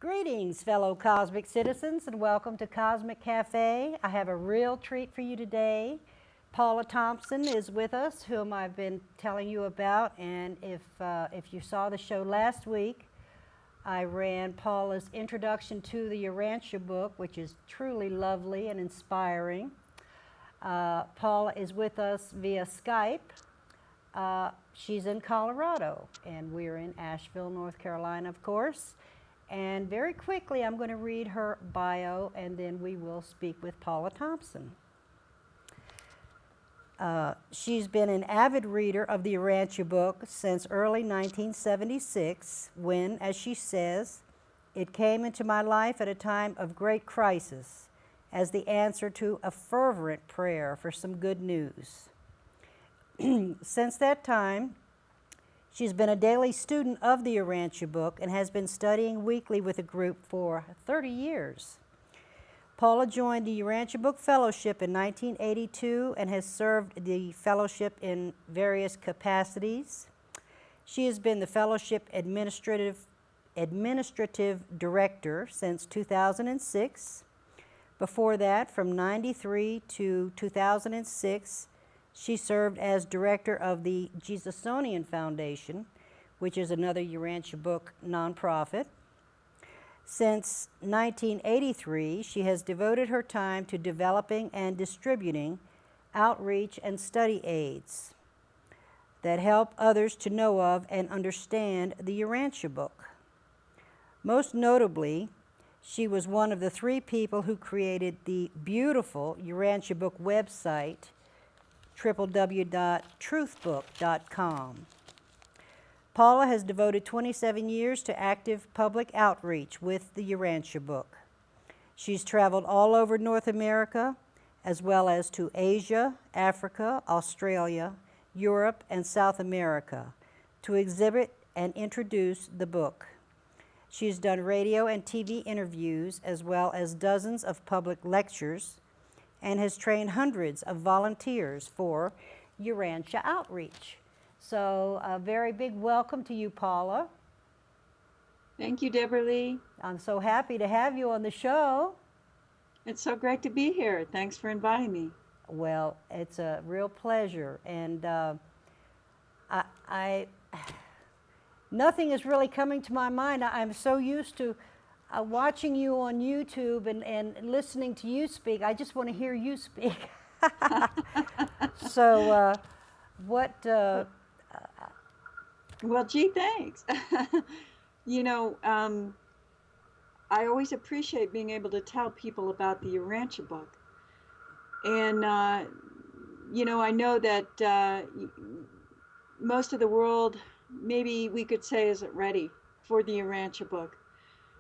Greetings, fellow cosmic citizens, and welcome to Cosmic Cafe. I have a real treat for you today. Paula Thompson is with us, whom I've been telling you about, and if you saw the show last week, I ran Paula's introduction to the Urantia book, which is truly lovely and inspiring. Paula is with us via Skype. She's in Colorado, and we're in Asheville, North Carolina, of course. And very quickly, I'm going to read her bio, and then we will speak with Paula Thompson. She's been an avid reader of the Urantia book since early 1976, when, as she says, it came into my life at a time of great crisis as the answer to a fervent prayer for some good news. Since that time, she's been a daily student of the Urantia book and has been studying weekly with a group for 30 years. Paula joined the Urantia Book Fellowship in 1982 and has served the fellowship in various capacities. She has been the fellowship administrative director since 2006. Before that, from 1993 to 2006, she served as director of the Jesusonian Foundation, which is another Urantia book nonprofit. Since 1983, she has devoted her time to developing and distributing outreach and study aids that help others to know of and understand the Urantia book. Most notably, she was one of the 3 people who created the beautiful Urantia book website, www.truthbook.com. Paula has devoted 27 years to active public outreach with the Urantia book. She's traveled all over North America, as well as to Asia, Africa, Australia, Europe, and South America to exhibit and introduce the book. She's done radio and TV interviews, as well as dozens of public lectures, and has trained hundreds of volunteers for Urantia outreach. So a very big welcome to you, Paula. Thank you, Deborah Lee. I'm so happy to have you on the show. It's so great to be here. Thanks for inviting me. Well, it's a real pleasure, and nothing is really coming to my mind. I'm so used to watching you on YouTube and listening to you speak. I just want to hear you speak. So, Well, gee, thanks. I always appreciate being able to tell people about the Urantia book. And, I know that most of the world, maybe we could say, isn't ready for the Urantia book.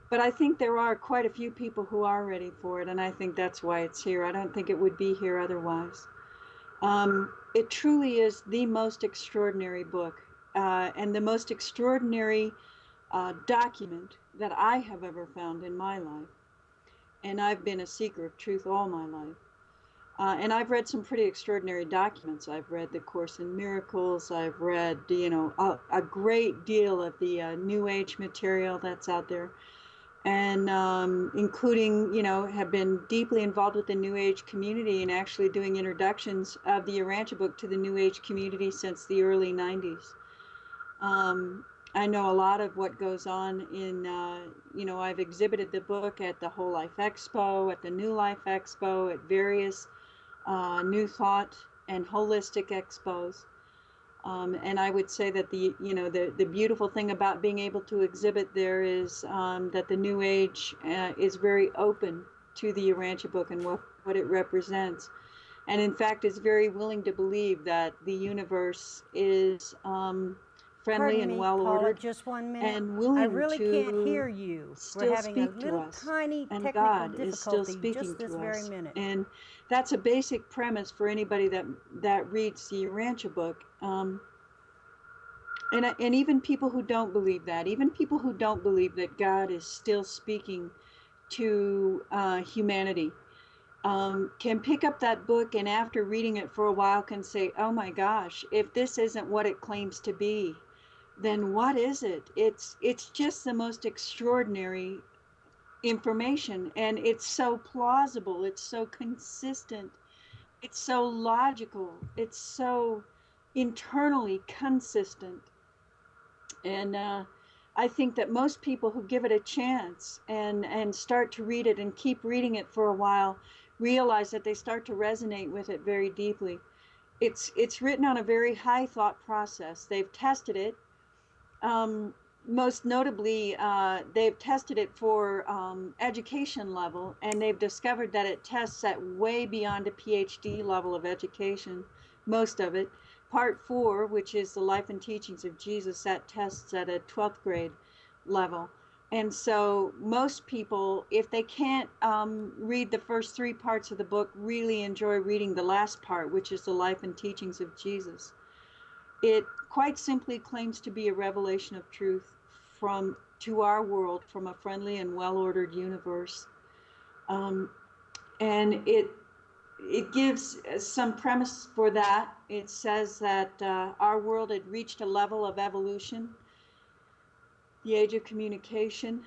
But I think there are quite a few people who are ready for it, and I think that's why it's here. I don't think it would be here otherwise. It truly is the most extraordinary book, and the most extraordinary document that I have ever found in my life. And I've been a seeker of truth all my life. And I've read some pretty extraordinary documents. I've read The Course in Miracles. I've read, a great deal of the New Age material that's out there. And including, have been deeply involved with the New Age community and actually doing introductions of the Urantia book to the New Age community since the early 90s. I know a lot of what goes on in, I've exhibited the book at the Whole Life Expo, at the New Life Expo, at various New Thought and Holistic Expos. And I would say that the beautiful thing about being able to exhibit there is that the New Age is very open to the Urantia book and what it represents. And in fact, is very willing to believe that the universe is friendly and well-ordered. Just 1 minute. And willing I really to can't hear you. We're having a little tiny and technical God difficulty is still speaking just this to very us. minute. And that's a basic premise for anybody that reads the Urantia book. And even people who don't believe that, even people who don't believe that God is still speaking to humanity, can pick up that book and after reading it for a while can say, oh my gosh, if this isn't what it claims to be, then what is it? It's just the most extraordinary information, and it's so plausible, it's so consistent, it's so logical, it's so internally consistent. And I think that most people who give it a chance and start to read it and keep reading it for a while realize that they start to resonate with it very deeply. It's written on a very high thought process. They've tested it. Most notably, they've tested it for education level, and they've discovered that it tests at way beyond a PhD level of education, most of it. Part 4, which is the life and teachings of Jesus, that tests at a 12th grade level. And so most people, if they can't read the first 3 parts of the book, really enjoy reading the last part, which is the life and teachings of Jesus. It quite simply claims to be a revelation of truth to our world from a friendly and well-ordered universe. And it gives some premise for that. It says that our world had reached a level of evolution, the age of communication,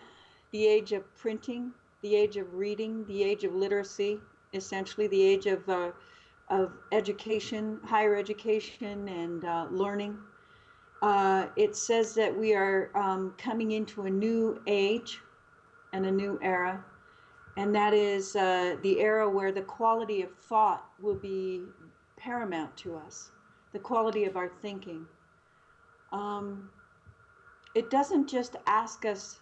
the age of printing, the age of reading, the age of literacy, essentially the age of education, higher education, and learning. It says that we are coming into a new age and a new era, and that is the era where the quality of thought will be paramount to us, the quality of our thinking. It doesn't just ask us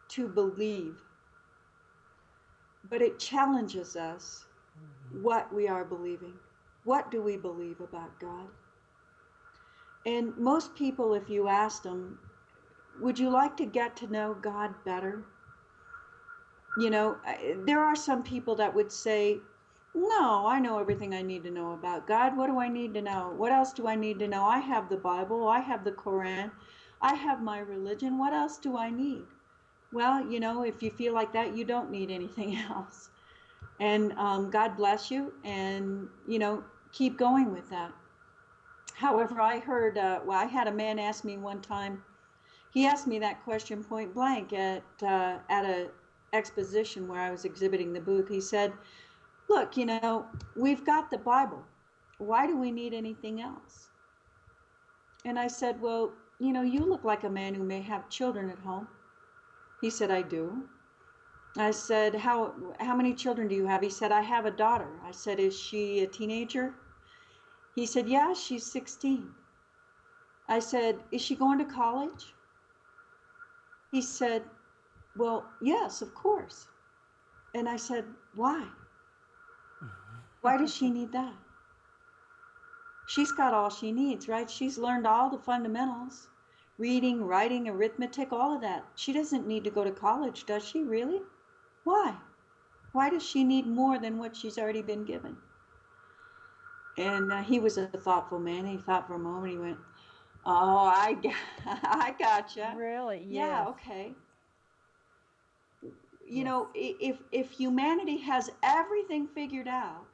to believe, but it challenges us what we are believing. What do we believe about God? And most people, if you ask them, would you like to get to know God better? You know, there are some people that would say, no, I know everything I need to know about God. What do I need to know? What else do I need to know? I have the Bible. I have the Quran. I have my religion. What else do I need? Well, you know, if you feel like that, you don't need anything else. And God bless you. And, you know, keep going with that. However, I heard, I had a man ask me one time, he asked me that question point blank at a exposition where I was exhibiting the booth. He said, look, you know, we've got the Bible. Why do we need anything else? And I said, well, you know, you look like a man who may have children at home. He said, I do. I said, how many children do you have? He said, I have a daughter. I said, is she a teenager? He said, yeah, she's 16. I said, is she going to college? He said, well, yes, of course. And I said, why? Why does she need that? She's got all she needs, right? She's learned all the fundamentals, reading, writing, arithmetic, all of that. She doesn't need to go to college, does she really? Why? Why does she need more than what she's already been given? And he was a thoughtful man. He thought for a moment. He went, oh, I gotcha. Really? Yeah, Yes. okay. You Yes. know, if humanity has everything figured out,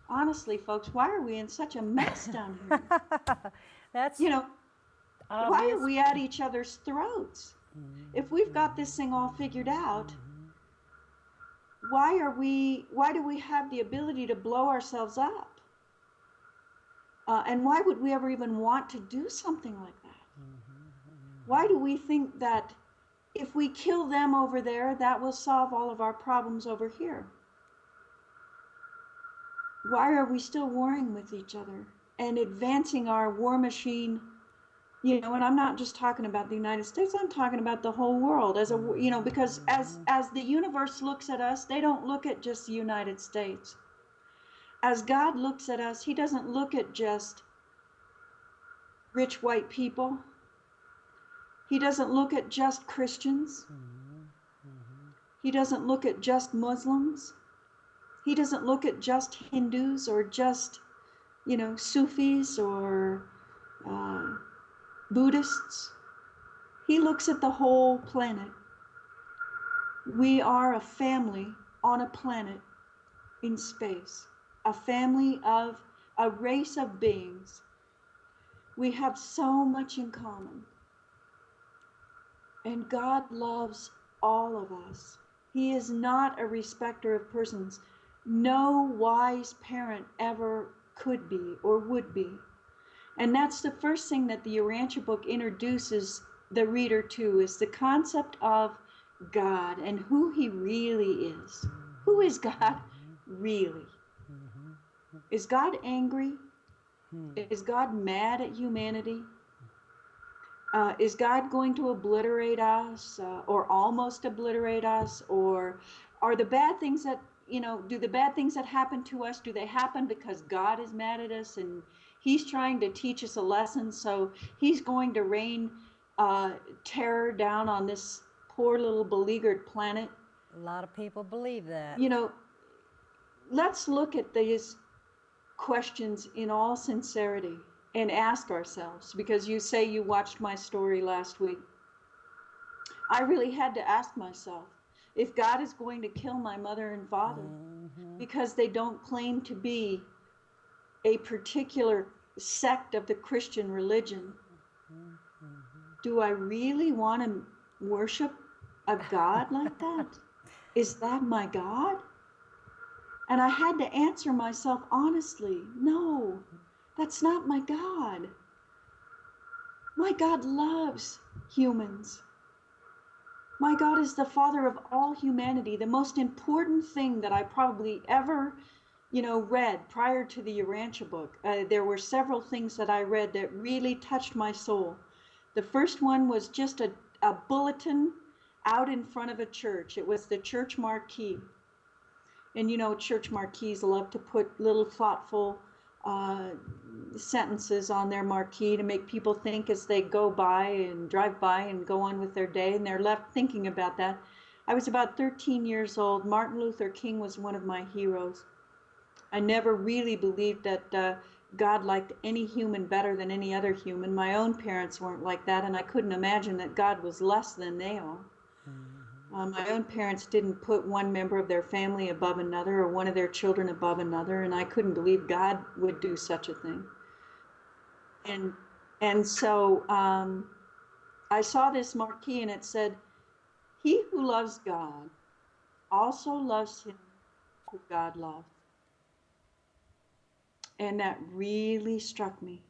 honestly, folks, why are we in such a mess down here? That's You know, why obvious. are we at each other's throats? If we've got this thing all figured out, why do we have the ability to blow ourselves up? And why would we ever even want to do something like that? Why do we think that if we kill them over there, that will solve all of our problems over here? Why are we still warring with each other and advancing our war machine? You know, and I'm not just talking about the United States, I'm talking about the whole world as a, you know, because as the universe looks at us, they don't look at just the United States. As God looks at us, he doesn't look at just rich white people. He doesn't look at just Christians. He doesn't look at just Muslims. He doesn't look at just Hindus or just, you know, Sufis or Buddhists. He looks at the whole planet. We are a family on a planet in space, a family of a race of beings. We have so much in common. And God loves all of us. He is not a respecter of persons. No wise parent ever could be or would be. And that's the first thing that the Urantia book introduces the reader to, is the concept of God and who he really is. Who is God really? Is God angry? Is God mad at humanity? Is God going to obliterate us or almost obliterate us? Or are the bad things that, do the bad things that happen to us, do they happen because God is mad at us and he's trying to teach us a lesson? So he's going to rain terror down on this poor little beleaguered planet. A lot of people believe that. Let's look at these questions in all sincerity and ask ourselves, because you say you watched my story last week. I really had to ask myself, if God is going to kill my mother and father because they don't claim to be a particular sect of the Christian religion, do I really want to worship a God like that? Is that my God? And I had to answer myself honestly, no, that's not my God. My God loves humans. My God is the Father of all humanity. The most important thing that I probably ever, read prior to the Urantia book, there were several things that I read that really touched my soul. The first one was just a bulletin out in front of a church. It was the church marquee. And church marquees love to put little thoughtful sentences on their marquee to make people think as they go by and drive by and go on with their day, and they're left thinking about that. I was about 13 years old. Martin Luther King was one of my heroes. I never really believed that God liked any human better than any other human. My own parents weren't like that, and I couldn't imagine that God was less than they are. My own parents didn't put one member of their family above another or one of their children above another, and I couldn't believe God would do such a thing. And so I saw this marquee, and it said, "He who loves God also loves him who God loved." And that really struck me.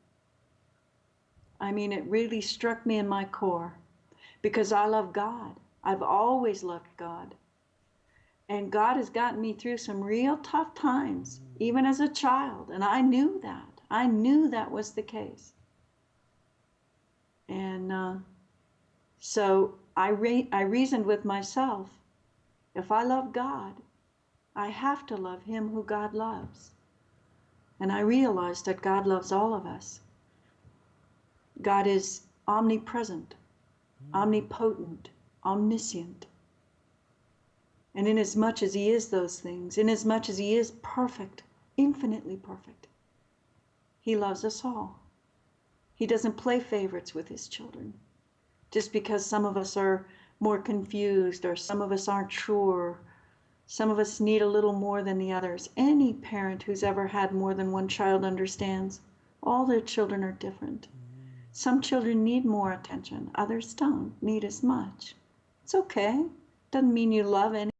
I mean, it really struck me in my core, because I love God. I've always loved God. And God has gotten me through some real tough times, even as a child. And I knew that. I knew that was the case. And so I reasoned with myself, if I love God, I have to love him who God loves. And I realized that God loves all of us. God is omnipresent, omnipotent, omniscient. And inasmuch as he is those things, inasmuch as he is perfect, infinitely perfect, he loves us all. He doesn't play favorites with his children. Just because some of us are more confused, or some of us aren't sure, some of us need a little more than the others. Any parent who's ever had more than one child understands all their children are different. Some children need more attention, others don't need as much. It's okay. Doesn't mean you love any